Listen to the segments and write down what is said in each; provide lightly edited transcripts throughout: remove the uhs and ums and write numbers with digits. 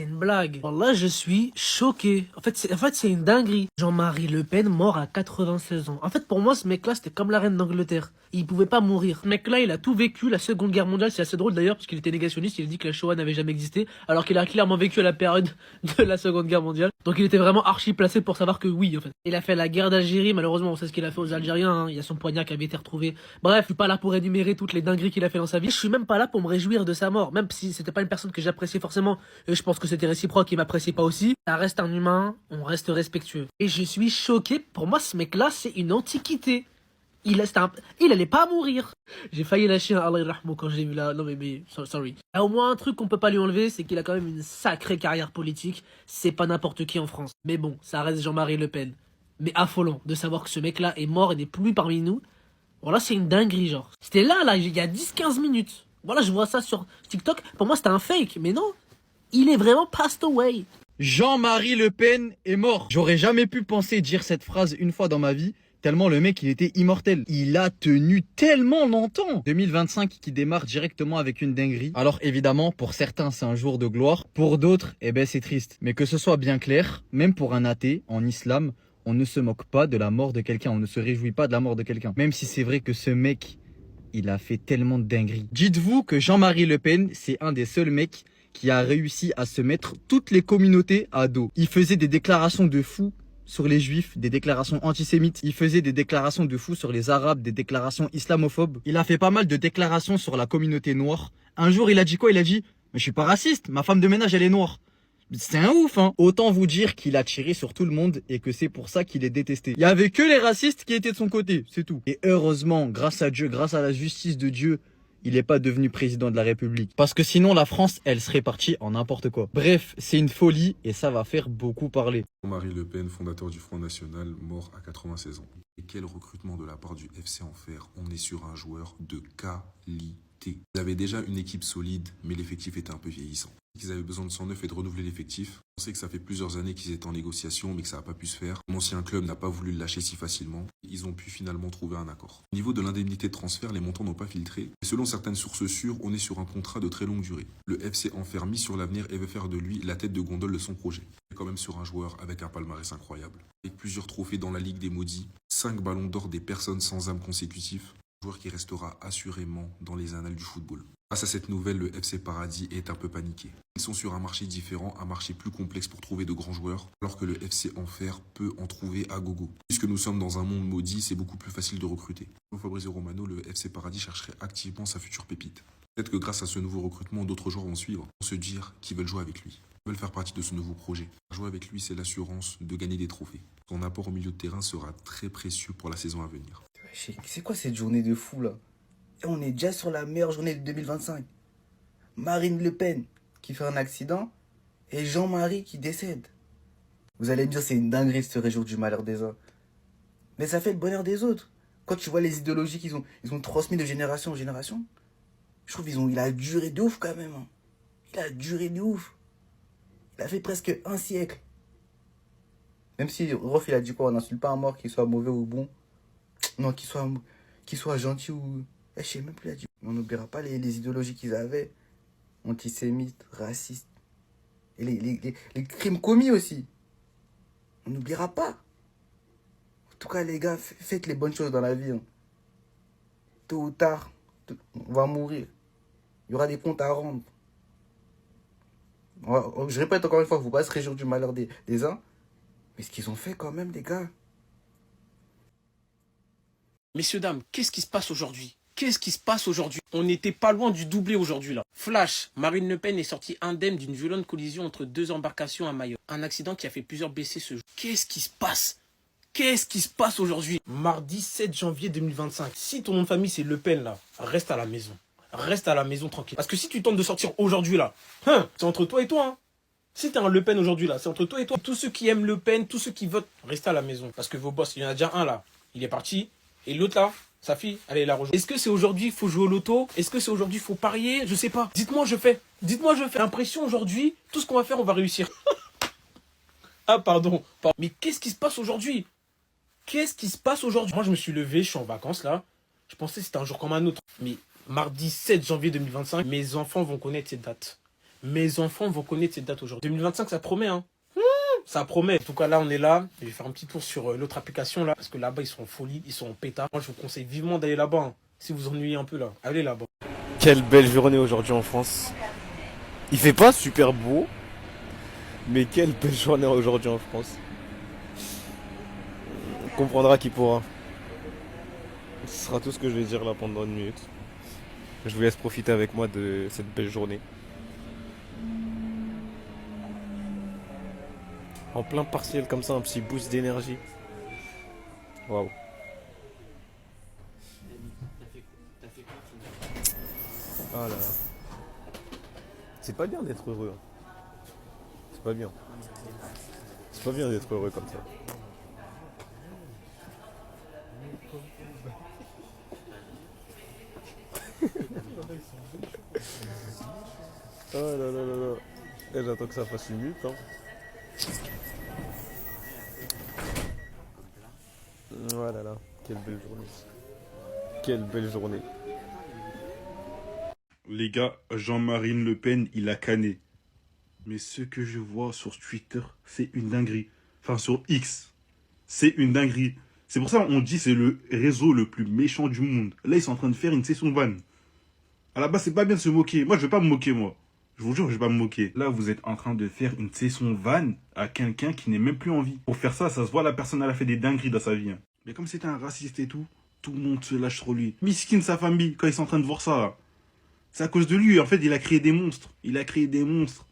C'est une blague. Là, je suis choqué. En fait, c'est une dinguerie. Jean-Marie Le Pen, mort à 96 ans. En fait, pour moi, ce mec-là, c'était comme la reine d'Angleterre. Il pouvait pas mourir. Ce mec-là, il a tout vécu. La Seconde Guerre mondiale, c'est assez drôle d'ailleurs, parce qu'il était négationniste. Il a dit que la Shoah n'avait jamais existé, alors qu'il a clairement vécu à la période de la Seconde Guerre mondiale. Donc, il était vraiment archi placé pour savoir que oui, en fait. Il a fait la guerre d'Algérie. Malheureusement, on sait ce qu'il a fait aux Algériens. Hein. Il y a son poignard qui avait été retrouvé. Bref, je suis pas là pour énumérer toutes les dingueries qu'il a fait dans sa vie. Je suis même pas là pour me réjouir de sa mort, même si c'était pas une personne que j'appréciais forcément. Et je pense que c'était réciproque, il m'appréciait pas aussi. Ça reste un humain, on reste respectueux. Et je suis choqué, pour moi ce mec là c'est une antiquité. Il allait pas mourir. J'ai failli lâcher un Allah yarhamou quand j'ai vu là. Non mais sorry. Il y a au moins un truc qu'on peut pas lui enlever, c'est qu'il a quand même une sacrée carrière politique. C'est pas n'importe qui en France. Mais bon, ça reste Jean-Marie Le Pen. Mais affolant de savoir que ce mec là est mort et n'est plus parmi nous. Voilà, c'est une dinguerie genre. C'était là, il y a 10-15 minutes. Voilà, je vois ça sur TikTok. Pour moi, c'était un fake. Mais non, il est vraiment passed away. Jean-Marie Le Pen est mort. J'aurais jamais pu penser dire cette phrase une fois dans ma vie, tellement le mec il était immortel. Il a tenu tellement longtemps. 2025 qui démarre directement avec une dinguerie. Alors évidemment, pour certains c'est un jour de gloire, pour d'autres, eh ben c'est triste. Mais que ce soit bien clair, même pour un athée, en islam, on ne se moque pas de la mort de quelqu'un, on ne se réjouit pas de la mort de quelqu'un. Même si c'est vrai que ce mec, il a fait tellement de dingueries. Dites-vous que Jean-Marie Le Pen, c'est un des seuls mecs qui a réussi à se mettre toutes les communautés à dos. Il faisait des déclarations de fou sur les juifs, des déclarations antisémites. Il faisait des déclarations de fou sur les arabes, des déclarations islamophobes. Il a fait pas mal de déclarations sur la communauté noire. Un jour, il a dit quoi? Il a dit « Mais je suis pas raciste, ma femme de ménage, elle est noire ». C'est un ouf, hein. Autant vous dire qu'il a tiré sur tout le monde et que c'est pour ça qu'il est détesté. Il y avait que les racistes qui étaient de son côté, c'est tout. Et heureusement, grâce à Dieu, grâce à la justice de Dieu, il n'est pas devenu président de la République. Parce que sinon, la France, elle serait partie en n'importe quoi. Bref, c'est une folie et ça va faire beaucoup parler. Jean-Marie Le Pen, fondateur du Front National, mort à 96 ans. Et quel recrutement de la part du FC Enfer. On est sur un joueur de qualité. Ils avaient déjà une équipe solide, mais l'effectif était un peu vieillissant. Ils avaient besoin de 109 et de renouveler l'effectif. On sait que ça fait plusieurs années qu'ils étaient en négociation, mais que ça n'a pas pu se faire. L'ancien club n'a pas voulu le lâcher si facilement. Ils ont pu finalement trouver un accord. Au niveau de l'indemnité de transfert, les montants n'ont pas filtré. Et selon certaines sources sûres, on est sur un contrat de très longue durée. Le FC Enfer mis sur l'avenir et veut faire de lui la tête de gondole de son projet. On est quand même sur un joueur avec un palmarès incroyable. Avec plusieurs trophées dans la Ligue des Maudits, 5 ballons d'or des personnes sans âme consécutifs. Un joueur qui restera assurément dans les annales du football. Face à cette nouvelle, le FC Paradis est un peu paniqué. Ils sont sur un marché différent, un marché plus complexe pour trouver de grands joueurs, alors que le FC Enfer peut en trouver à gogo. Puisque nous sommes dans un monde maudit, c'est beaucoup plus facile de recruter. Pour Fabrizio Romano, le FC Paradis chercherait activement sa future pépite. Peut-être que grâce à ce nouveau recrutement, d'autres joueurs vont suivre, vont se dire qu'ils veulent jouer avec lui. Ils veulent faire partie de ce nouveau projet. Jouer avec lui, c'est l'assurance de gagner des trophées. Son apport au milieu de terrain sera très précieux pour la saison à venir. C'est quoi cette journée de fou là? Et on est déjà sur la meilleure journée de 2025. Marine Le Pen qui fait un accident et Jean-Marie qui décède. Vous allez me dire c'est une dinguerie de se réjouir du malheur des uns. Mais ça fait le bonheur des autres. Quand tu vois les idéologies qu'ils ont transmises de génération en génération, je trouve il a duré de ouf quand même. Hein. Il a duré de ouf. Il a fait presque un siècle. Même si Rof il a dit quoi, on n'insulte pas un mort, qu'il soit mauvais ou bon. Non, qu'il soit gentil ou... Je sais même plus, il a dit. On n'oubliera pas les idéologies qu'ils avaient. Antisémites, racistes. Et les crimes commis aussi. On n'oubliera pas. En tout cas, les gars, faites les bonnes choses dans la vie. Hein. Tôt ou tard, on va mourir. Il y aura des comptes à rendre. Je répète encore une fois, il ne faut pas se réjouir du malheur des uns. Mais ce qu'ils ont fait quand même, les gars. Messieurs, dames, qu'est-ce qui se passe aujourd'hui? Qu'est-ce qui se passe aujourd'hui? On n'était pas loin du doublé aujourd'hui là. Flash, Marine Le Pen est sortie indemne d'une violente collision entre deux embarcations à Mayotte. Un accident qui a fait plusieurs blessés ce jour. Qu'est-ce qui se passe? Qu'est-ce qui se passe aujourd'hui? Mardi 7 janvier 2025. Si ton nom de famille c'est Le Pen là, reste à la maison. Reste à la maison tranquille. Parce que si tu tentes de sortir aujourd'hui là, c'est entre toi et toi. Hein. Si t'es un Le Pen aujourd'hui là, c'est entre toi et toi. Tous ceux qui aiment Le Pen, tous ceux qui votent, restez à la maison. Parce que vos boss, il y en a déjà un là, il est parti. Et l'autre là, sa fille, allez la rejoindre. Est-ce que c'est aujourd'hui il faut jouer au loto? Est-ce que c'est aujourd'hui il faut parier? Je sais pas. Dites-moi je fais. Dites-moi je fais. L'impression aujourd'hui, tout ce qu'on va faire, on va réussir. Ah pardon. Mais qu'est-ce qui se passe aujourd'hui? Qu'est-ce qui se passe aujourd'hui? Moi je me suis levé, je suis en vacances là. Je pensais que c'était un jour comme un autre. Mais mardi 7 janvier 2025, mes enfants vont connaître cette date. Mes enfants vont connaître cette date aujourd'hui. 2025, ça promet, hein. Ça promet. En tout cas, là, on est là. Je vais faire un petit tour sur l'autre application, là. Parce que là-bas, ils sont en folie, ils sont en pétard. Moi, je vous conseille vivement d'aller là-bas, hein. Si vous ennuyez un peu, là, allez là-bas. Quelle belle journée aujourd'hui en France. Il fait pas super beau, mais quelle belle journée aujourd'hui en France. On comprendra qui pourra. Ce sera tout ce que je vais dire là pendant une minute. Je vous laisse profiter avec moi de cette belle journée. En plein partiel comme ça, un petit boost d'énergie. Waouh. Ah là là. C'est pas bien d'être heureux. C'est pas bien. C'est pas bien d'être heureux comme ça. Oh là là là là. Et j'attends que ça fasse une minute, hein. Voilà là, quelle belle journée. Quelle belle journée. Les gars, Jean-Marine Le Pen, il a canné. Mais ce que je vois sur Twitter, c'est une dinguerie. Enfin, sur X, c'est une dinguerie. C'est pour ça qu'on dit que c'est le réseau le plus méchant du monde. Là, ils sont en train de faire une session vanne. À la base, c'est pas bien de se moquer. Moi, je vais pas me moquer, moi. Je vous jure, je vais pas me moquer. Là, vous êtes en train de faire une session vanne à quelqu'un qui n'est même plus en vie. Pour faire ça, ça se voit, la personne, elle a fait des dingueries dans sa vie. Hein. Mais comme c'était un raciste et tout le monde se lâche sur lui. Miskin, sa famille, quand ils sont en train de voir ça, là. C'est à cause de lui. En fait, il a créé des monstres. Il a créé des monstres.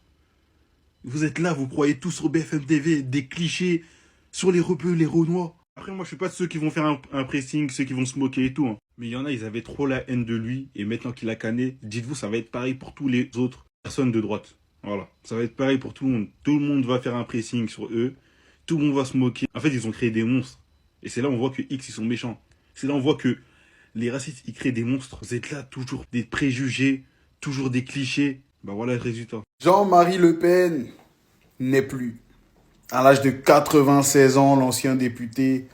Vous êtes là, vous croyez tous sur BFM TV, des clichés sur les rebeux, les Renois. Après, moi, je suis pas de ceux qui vont faire un pressing, ceux qui vont se moquer et tout. Hein. Mais il y en a, ils avaient trop la haine de lui. Et maintenant qu'il a canné, dites-vous, ça va être pareil pour tous les autres personnes de droite. Voilà. Ça va être pareil pour tout le monde. Tout le monde va faire un pressing sur eux. Tout le monde va se moquer. En fait, ils ont créé des monstres. Et c'est là où on voit que X, ils sont méchants. C'est là où on voit que les racistes, ils créent des monstres. Vous êtes là, toujours des préjugés, toujours des clichés. Bah voilà le résultat. Jean-Marie Le Pen n'est plus. À l'âge de 96 ans, l'ancien député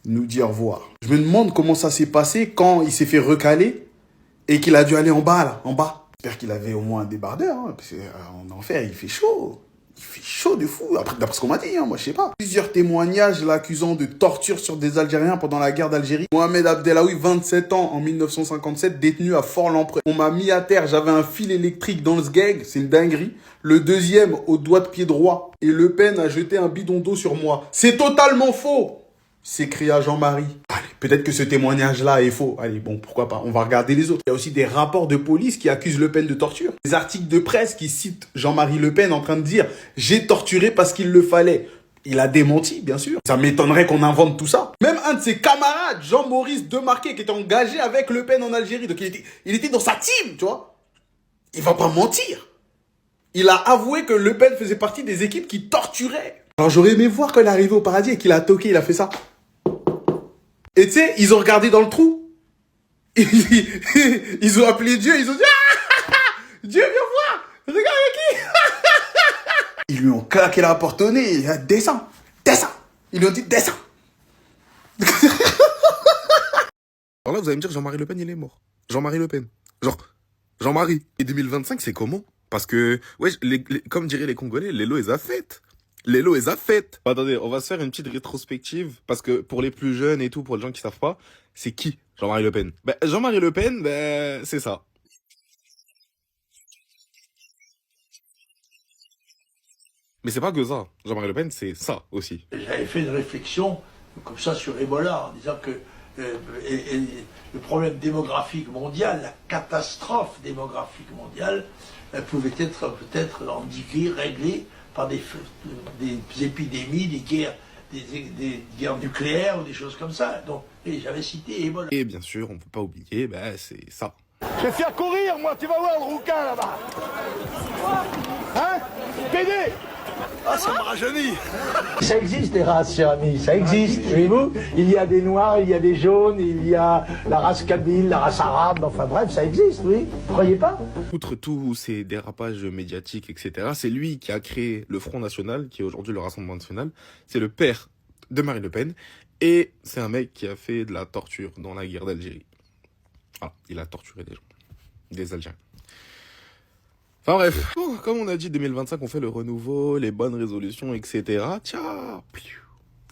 nous dit au revoir. Je me demande comment ça s'est passé quand il s'est fait recaler et qu'il a dû aller en bas, là, en bas. J'espère qu'il avait au moins un débardeur, hein, parce qu'en enfer, il fait chaud. Il fait chaud de fou, d'après ce qu'on m'a dit, hein, moi je sais pas. Plusieurs témoignages l'accusant de torture sur des Algériens pendant la guerre d'Algérie. Mohamed Abdelaoui, 27 ans, en 1957, détenu à Fort-Lamprey. On m'a mis à terre, j'avais un fil électrique dans le sgeg, c'est une dinguerie. Le deuxième au doigt de pied droit. Et Le Pen a jeté un bidon d'eau sur moi. C'est totalement faux, s'écria Jean-Marie. Allez, peut-être que ce témoignage-là est faux. Allez, bon, pourquoi pas, on va regarder les autres. Il y a aussi des rapports de police qui accusent Le Pen de torture. Des articles de presse qui citent Jean-Marie Le Pen en train de dire « J'ai torturé parce qu'il le fallait ». Il a démenti, bien sûr. Ça m'étonnerait qu'on invente tout ça. Même un de ses camarades, Jean-Maurice Demarquet, qui était engagé avec Le Pen en Algérie. Donc il était dans sa team, tu vois. Il va pas mentir. Il a avoué que Le Pen faisait partie des équipes qui torturaient. Alors j'aurais aimé voir quand il est arrivé au paradis et qu'il a toqué, il a fait ça. Et tu sais, ils ont regardé dans le trou. Ils ont appelé Dieu, ils ont dit ah, Dieu, viens voir. Regarde qui. Ils lui ont claqué la porte au nez. Il a dit, descends, descends. Ils lui ont dit descends. Alors là, vous allez me dire, Jean-Marie Le Pen, il est mort. Jean-Marie Le Pen. Genre, Jean-Marie. Et 2025, c'est comment? Parce que, ouais, comme diraient les Congolais, les lots, ils a fait. Les lots, ils a fait. Attendez, on va se faire une petite rétrospective, parce que pour les plus jeunes et tout, pour les gens qui savent pas, c'est qui Jean-Marie Le Pen? Ben, Jean-Marie Le Pen, ben, c'est ça. Mais c'est pas que ça. Jean-Marie Le Pen, c'est ça aussi. J'avais fait une réflexion comme ça sur Ebola, en disant que le problème démographique mondial, la catastrophe démographique mondiale, pouvait être peut-être endiguée, réglée par des épidémies, des guerres nucléaires ou des choses comme ça. Donc, j'avais cité Ebola. Et bien sûr, on peut pas oublier, ben, c'est ça. Je vais faire courir, moi, tu vas voir le rouquin là-bas. Hein? PD. Ah, ça me rajeunit. Ça existe des races, cher ami, ça existe. Voyez-vous, il y a des noirs, il y a des jaunes, il y a la race kabyle, la race arabe, enfin bref, ça existe, oui. Vous croyez pas? Outre tous ces dérapages médiatiques, etc., c'est lui qui a créé le Front National, qui est aujourd'hui le Rassemblement National. C'est le père de Marine Le Pen. Et c'est un mec qui a fait de la torture dans la guerre d'Algérie. Ah, il a torturé des gens, des Algériens. Enfin bref, bon, comme on a dit, 2025, on fait le renouveau, les bonnes résolutions, etc. Tiens,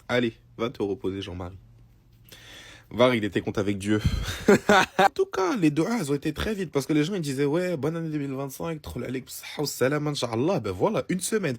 allez, va te reposer, Jean-Marie. Var, il était contre avec Dieu. En tout cas, les doigts, elles ont été très vite parce que les gens, ils disaient, ouais, bonne année 2025, trop la salam, Inch'Allah. Ben voilà, une semaine,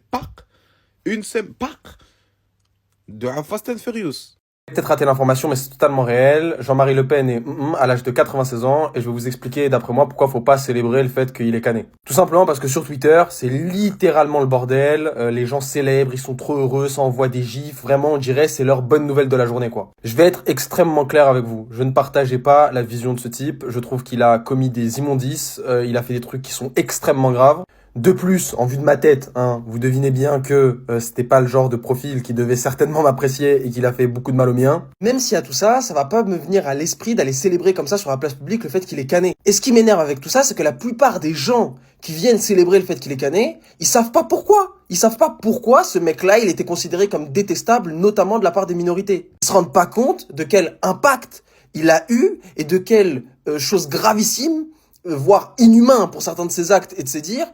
de Fast and Furious. Peut-être raté l'information, mais c'est totalement réel. Jean-Marie Le Pen est à l'âge de 96 ans et je vais vous expliquer, d'après moi, pourquoi faut pas célébrer le fait qu'il est cané. Tout simplement parce que sur Twitter, c'est littéralement le bordel. Les gens célèbrent, ils sont trop heureux, ça envoie des gifs. Vraiment, on dirait c'est leur bonne nouvelle de la journée, quoi. Je vais être extrêmement clair avec vous. Je ne partageais pas la vision de ce type. Je trouve qu'il a commis des immondices. Il a fait des trucs qui sont extrêmement graves. De plus, en vue de ma tête, vous devinez bien que c'était pas le genre de profil qui devait certainement m'apprécier et qu'il a fait beaucoup de mal au mien. Même s'il y a tout ça, ça va pas me venir à l'esprit d'aller célébrer comme ça sur la place publique le fait qu'il est cané. Et ce qui m'énerve avec tout ça, c'est que la plupart des gens qui viennent célébrer le fait qu'il est cané, ils savent pas pourquoi. Ils savent pas pourquoi ce mec-là, il était considéré comme détestable, notamment de la part des minorités. Ils se rendent pas compte de quel impact il a eu et de quelle chose gravissime, voire inhumain pour certains de ses actes et de ses dires,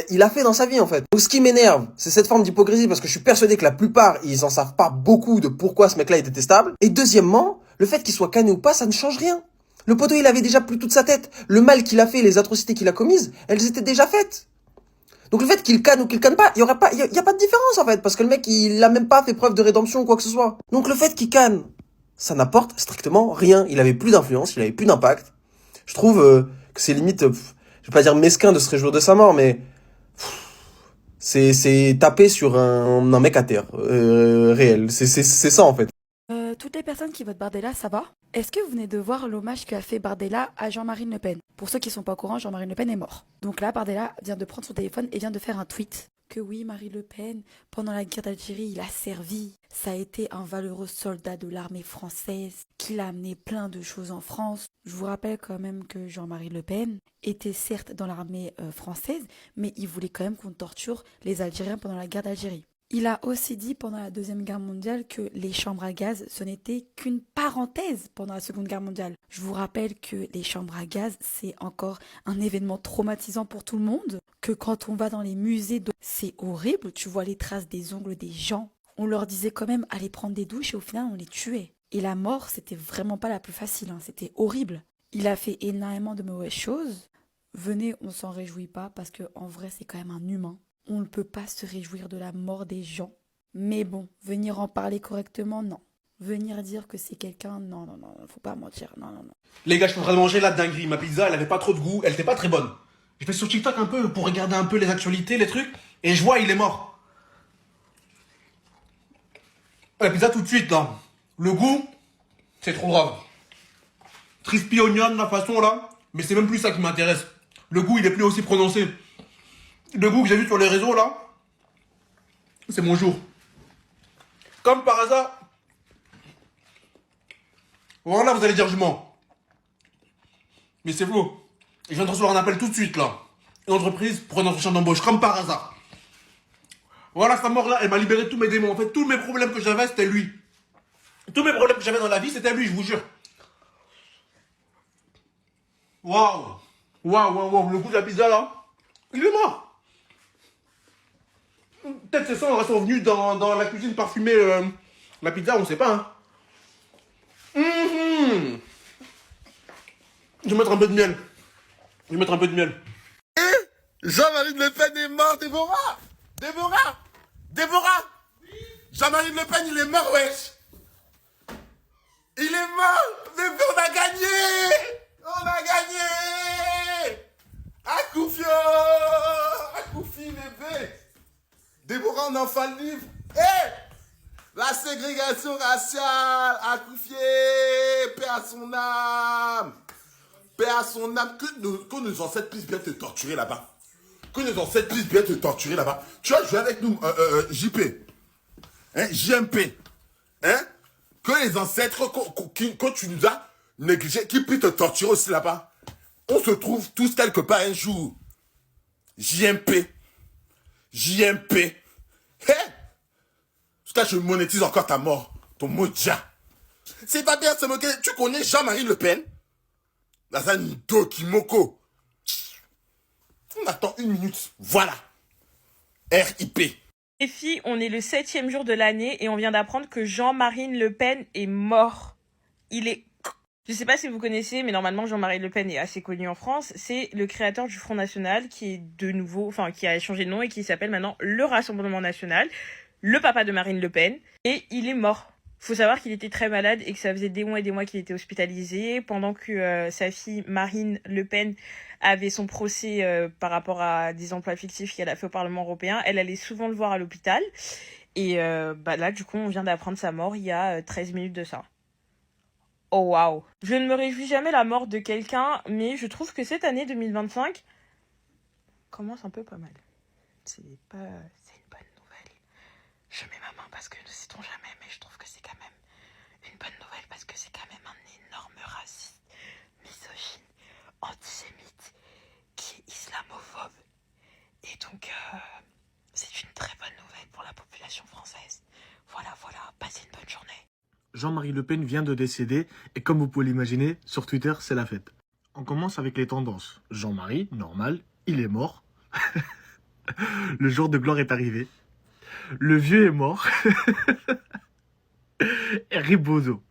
il a fait dans sa vie en fait. Donc ce qui m'énerve, c'est cette forme d'hypocrisie parce que je suis persuadé que la plupart, ils en savent pas beaucoup de pourquoi ce mec-là est détestable. Et deuxièmement, le fait qu'il soit cané ou pas, ça ne change rien. Le poteau, il avait déjà plus toute sa tête. Le mal qu'il a fait, les atrocités qu'il a commises, elles étaient déjà faites. Donc le fait qu'il canne ou qu'il canne pas, il y a pas de différence en fait, parce que le mec, il a même pas fait preuve de rédemption ou quoi que ce soit. Donc le fait qu'il canne, ça n'apporte strictement rien. Il avait plus d'influence, il avait plus d'impact. Je trouve que c'est limite, je vais pas dire mesquin de se réjouir de sa mort, mais c'est taper sur un mec à terre, réel. C'est ça en fait. Toutes les personnes qui votent Bardella, ça va? Est-ce que vous venez de voir l'hommage qu'a fait Bardella à Jean-Marie Le Pen? Pour ceux qui sont pas au courant, Jean-Marie Le Pen est mort. Donc là, Bardella vient de prendre son téléphone et vient de faire un tweet que oui, Marie Le Pen, pendant la guerre d'Algérie, il a servi. Ça a été un valeureux soldat de l'armée française, qu'il a amené plein de choses en France. Je vous rappelle quand même que Jean-Marie Le Pen était certes dans l'armée française, mais il voulait quand même qu'on torture les Algériens pendant la guerre d'Algérie. Il a aussi dit pendant la Deuxième Guerre mondiale que les chambres à gaz, ce n'était qu'une parenthèse pendant la Seconde Guerre mondiale. Je vous rappelle que les chambres à gaz, c'est encore un événement traumatisant pour tout le monde, que quand on va dans les musées, c'est horrible, tu vois les traces des ongles des gens. On leur disait quand même aller prendre des douches et au final on les tuait. Et la mort, c'était vraiment pas la plus facile, c'était horrible. Il a fait énormément de mauvaises choses. Venez, on s'en réjouit pas parce que en vrai c'est quand même un humain. On ne peut pas se réjouir de la mort des gens. Mais bon, venir en parler correctement, non. Venir dire que c'est quelqu'un, non, faut pas mentir, non. Les gars, je suis en train de manger la dinguerie. Ma pizza, elle avait pas trop de goût, elle était pas très bonne. J'ai fait sur TikTok un peu pour regarder un peu les actualités, les trucs, et je vois, il est mort. La pizza tout de suite, là. Le goût, c'est trop grave. Crispy onion, la façon, là, mais c'est même plus ça qui m'intéresse. Le goût, il est plus aussi prononcé. Le goût que j'ai vu sur les réseaux, là, c'est mon jour. Comme par hasard. Voilà, vous allez dire je mens. Mais c'est faux. Je viens de recevoir un appel tout de suite, là. Une entreprise pour un entretien d'embauche, comme par hasard. Voilà, sa mort, là, elle m'a libéré de tous mes démons. En fait, tous mes problèmes que j'avais, c'était lui. Tous mes problèmes que j'avais dans la vie, c'était lui, je vous jure. Waouh. Le goût de la pizza, là, il est mort. Peut-être ces cendres sont venus dans la cuisine parfumée, la pizza, on sait pas. Je vais mettre un peu de miel. Jean-Marie Le Pen est mort, Déborah Jean-Marie Le Pen, il est mort, wesh. Il est mort. Mais on a gagné. Akoufio, Akoufi, bébé. Déborah, on a enfin le livre. La ségrégation raciale, Akoufié, paix à son âme. Que nos ancêtres puissent bien te torturer là-bas. Tu vas jouer avec nous, JP. JMP. Que les ancêtres que tu nous as négligés, qui puissent te torturer aussi là-bas. On se trouve tous quelque part un jour. JMP. Parce que je monétise encore ta mort. Ton modia. C'est pas bien se moquer. Tu connais Jean-Marie Le Pen? Lazanido Kimoko. On attend 1 minute. Voilà. RIP. Les filles, on est le 7e jour de l'année et on vient d'apprendre que Jean-Marie Le Pen est mort. Il est... Je sais pas si vous connaissez, mais normalement Jean-Marie Le Pen est assez connu en France. C'est le créateur du Front National qui est de nouveau, enfin qui a changé de nom et qui s'appelle maintenant le Rassemblement National, le papa de Marine Le Pen, et il est mort. Faut savoir qu'il était très malade et que ça faisait des mois et des mois qu'il était hospitalisé, pendant que sa fille Marine Le Pen avait son procès par rapport à des emplois fictifs qu'elle a fait au Parlement européen. Elle allait souvent le voir à l'hôpital. Et là, du coup, on vient d'apprendre sa mort il y a 13 minutes de ça. Oh waouh. Je ne me réjouis jamais la mort de quelqu'un, mais je trouve que cette année 2025 commence un peu pas mal. C'est une bonne nouvelle. Je mets ma main parce que ne sait-on jamais, mais je trouve que c'est quand même une bonne nouvelle parce que c'est quand même un énorme raciste, misogyne, antisémite, qui est islamophobe. Et donc, c'est une très bonne nouvelle pour la population française. Voilà, passez une bonne journée. Jean-Marie Le Pen vient de décéder et comme vous pouvez l'imaginer, sur Twitter, c'est la fête. On commence avec les tendances. Jean-Marie, normal, il est mort. Le jour de gloire est arrivé. Le vieux est mort. Et Ribozo.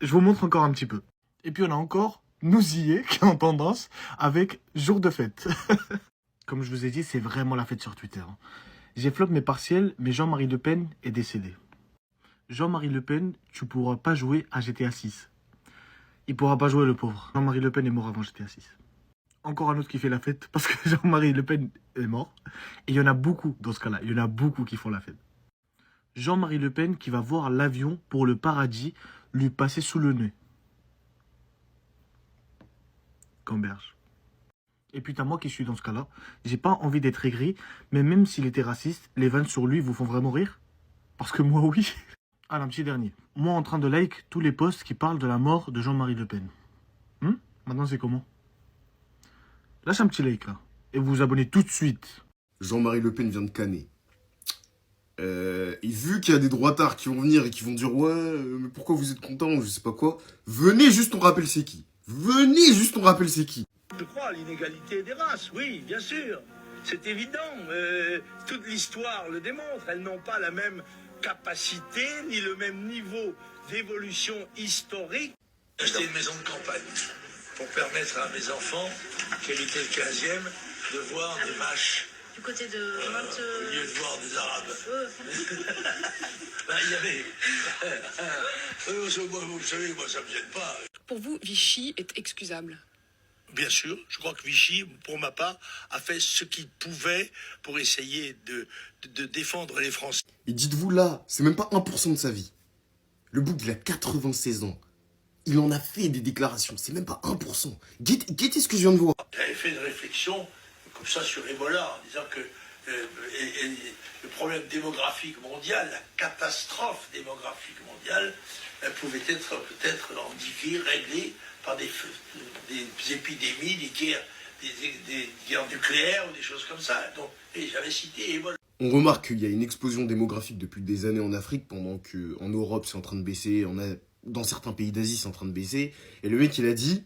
Je vous montre encore un petit peu. Et puis on a encore Nous y est qui est en tendance avec jour de fête. Comme je vous ai dit, c'est vraiment la fête sur Twitter. J'ai flop mes partiels, mais Jean-Marie Le Pen est décédé. Jean-Marie Le Pen, tu pourras pas jouer à GTA 6. Il pourra pas jouer, le pauvre. Jean-Marie Le Pen est mort avant GTA 6. Encore un autre qui fait la fête parce que Jean-Marie Le Pen est mort. Et il y en a beaucoup dans ce cas-là. Il y en a beaucoup qui font la fête. Jean-Marie Le Pen qui va voir l'avion pour le paradis lui passer sous le nez. Camberge. Et puis t'as moi qui suis dans ce cas-là. J'ai pas envie d'être aigri, mais même s'il était raciste, les vannes sur lui vous font vraiment rire? Parce que moi oui. Ah, un petit dernier. Moi en train de like tous les posts qui parlent de la mort de Jean-Marie Le Pen. Maintenant c'est comment? Lâche un petit like là. Et vous vous abonnez tout de suite. Jean-Marie Le Pen vient de canner. Et vu qu'il y a des droitards qui vont venir et qui vont dire ouais, mais pourquoi vous êtes content, je sais pas quoi, venez juste on rappelle c'est qui. Venez juste on rappelle c'est qui. Je crois à l'inégalité des races, oui, bien sûr. C'est évident. Toute l'histoire le démontre. Elles n'ont pas la même capacité ni le même niveau d'évolution historique. J'ai acheté une maison de campagne pour permettre à mes enfants, qui habitaient le 15e, de voir des vaches. Du côté de Au lieu de voir des Arabes. Là, il y avait... vous savez, moi, ça me gêne pas. Pour vous, Vichy est excusable? Bien sûr, je crois que Vichy, pour ma part, a fait ce qu'il pouvait pour essayer de défendre les Français. Et dites-vous là, c'est même pas 1% de sa vie. Le bouc, il a 96 ans. Il en a fait des déclarations, c'est même pas 1%. Guettez ce que je viens de voir. J'avais fait une réflexion comme ça sur Ebola, en disant que le problème démographique mondial, la catastrophe démographique mondiale, pouvait être peut-être endiguée, réglée par des épidémies, des guerres nucléaires ou des choses comme ça. Donc, et j'avais cité Ebola. On remarque qu'il y a une explosion démographique depuis des années en Afrique, pendant qu'en Europe c'est en train de baisser, dans certains pays d'Asie c'est en train de baisser. Et le mec il a dit,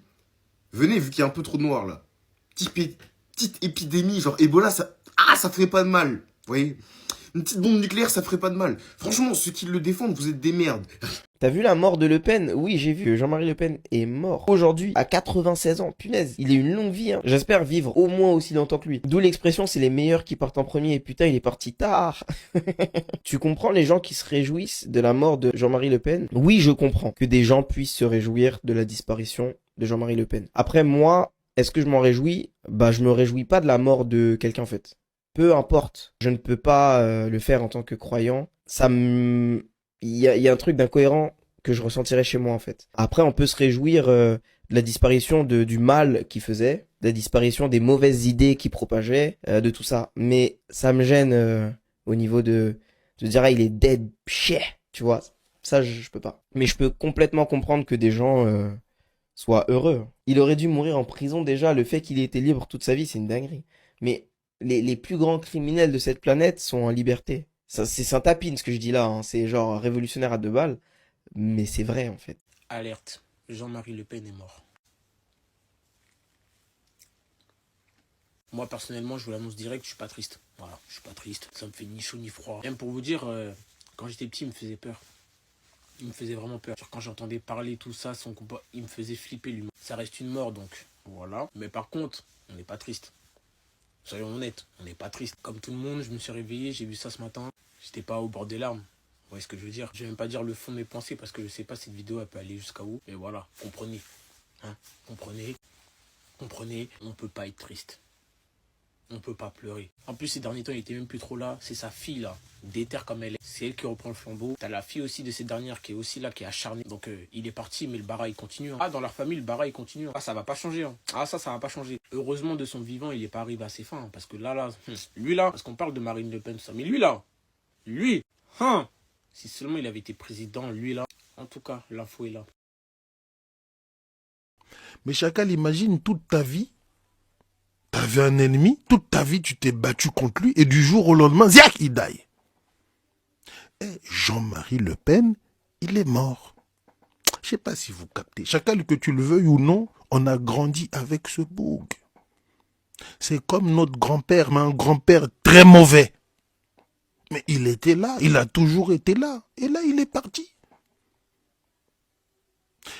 venez vu qu'il y a un peu trop de noirs là. Petite épidémie, genre Ebola, ça ferait pas de mal. Vous voyez? Une petite bombe nucléaire, ça ferait pas de mal. Franchement, ceux qui le défendent, vous êtes des merdes. T'as vu la mort de Le Pen? Oui, j'ai vu que Jean-Marie Le Pen est mort. Aujourd'hui, à 96 ans. Punaise, il a une longue vie. Hein. J'espère vivre au moins aussi longtemps que lui. D'où l'expression, c'est les meilleurs qui partent en premier. Et putain, il est parti tard. Tu comprends les gens qui se réjouissent de la mort de Jean-Marie Le Pen? Oui, je comprends que des gens puissent se réjouir de la disparition de Jean-Marie Le Pen. Après, moi, est-ce que je m'en réjouis? Bah, je me réjouis pas de la mort de quelqu'un, en fait. Peu importe. Je ne peux pas le faire en tant que croyant. Il y a un truc d'incohérent que je ressentirais chez moi, en fait. Après, on peut se réjouir de la disparition du mal qu'il faisait, de la disparition des mauvaises idées qu'il propageait, de tout ça. Mais ça me gêne au niveau de dire, ah, il est dead, shit, tu vois. Ça, je peux pas. Mais je peux complètement comprendre que des gens soient heureux. Il aurait dû mourir en prison déjà. Le fait qu'il ait été libre toute sa vie, c'est une dinguerie. Mais les plus grands criminels de cette planète sont en liberté. Ça, c'est Saint-Tapine ce que je dis là, hein. C'est genre révolutionnaire à deux balles, mais c'est vrai en fait. Alerte, Jean-Marie Le Pen est mort. Moi, personnellement, je vous l'annonce direct, je suis pas triste. Voilà, je suis pas triste. Ça me fait ni chaud ni froid. Même pour vous dire, quand j'étais petit, il me faisait peur. Il me faisait vraiment peur. Quand j'entendais parler tout ça, son combat, il me faisait flipper lui. Ça reste une mort, donc voilà. Mais par contre, on n'est pas triste. Soyons honnêtes, on n'est pas triste. Comme tout le monde, je me suis réveillé, j'ai vu ça ce matin. J'étais pas au bord des larmes. Vous voyez ce que je veux dire? Je vais même pas dire le fond de mes pensées parce que je sais pas cette vidéo elle peut aller jusqu'à où. Mais voilà, comprenez. Hein, comprenez, on peut pas être triste. On peut pas pleurer. En plus, ces derniers temps, il était même plus trop là. C'est sa fille, là, déterre comme elle est. C'est elle qui reprend le flambeau. T'as la fille aussi de cette dernière qui est aussi là, qui est acharnée. Donc, il est parti, mais le bara, il continue. Hein. Ah, dans leur famille, le bara, il continue. Ah, ça va pas changer. Hein. Ah, ça va pas changer. Heureusement, de son vivant, il est pas arrivé à ses fins. Hein, parce que là, lui, là, parce qu'on parle de Marine Le Pen, tout ça. Mais lui, là, hein, si seulement il avait été président, lui, là. En tout cas, l'info est là. Mais Chacal, imagine toute ta vie. T'avais un ennemi, toute ta vie tu t'es battu contre lui et du jour au lendemain, ziac, il die. Et Jean-Marie Le Pen, il est mort. Je sais pas si vous captez. Chacal, que tu le veuilles ou non, on a grandi avec ce boug. C'est comme notre grand-père, mais un grand-père très mauvais. Mais il était là, il a toujours été là. Et là, il est parti.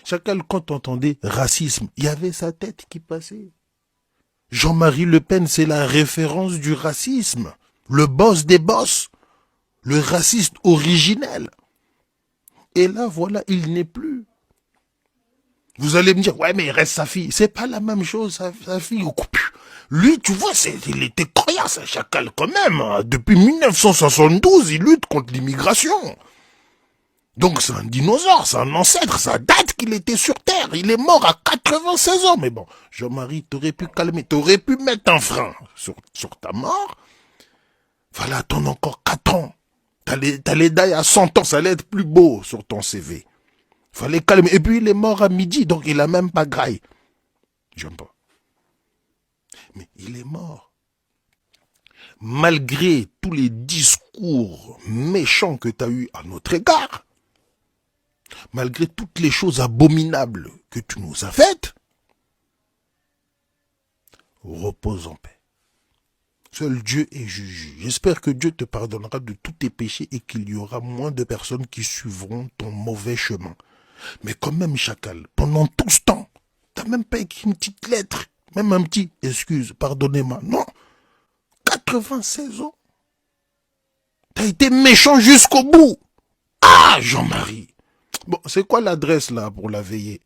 Chacal, quand on entendait racisme, il y avait sa tête qui passait. Jean-Marie Le Pen, c'est la référence du racisme. Le boss des boss. Le raciste originel. Et là, voilà, il n'est plus. Vous allez me dire, ouais, mais il reste sa fille. C'est pas la même chose, sa fille. Lui, tu vois, il était coriace, un Chacal, quand même. Hein. Depuis 1972, il lutte contre l'immigration. Donc c'est un dinosaure, c'est un ancêtre, ça date qu'il était sur Terre. Il est mort à 96 ans. Mais bon, Jean-Marie, t'aurais pu calmer, t'aurais pu mettre un frein sur ta mort. Fallait attendre encore 4 ans. T'allais die à 100 ans, ça allait être plus beau sur ton CV. Fallait calmer. Et puis il est mort à midi, donc il a même pas graille. J'aime pas. Mais il est mort. Malgré tous les discours méchants que t'as eus à notre égard, malgré toutes les choses abominables que tu nous as faites, repose en paix. Seul Dieu est juge. J'espère que Dieu te pardonnera de tous tes péchés et qu'il y aura moins de personnes qui suivront ton mauvais chemin. Mais quand même, Chacal, pendant tout ce temps, t'as même pas écrit une petite lettre, même un petit « excuse, pardonnez-moi ». Non, 96 ans. T'as été méchant jusqu'au bout. Ah, Jean-Marie. Bon, c'est quoi l'adresse là pour la veiller?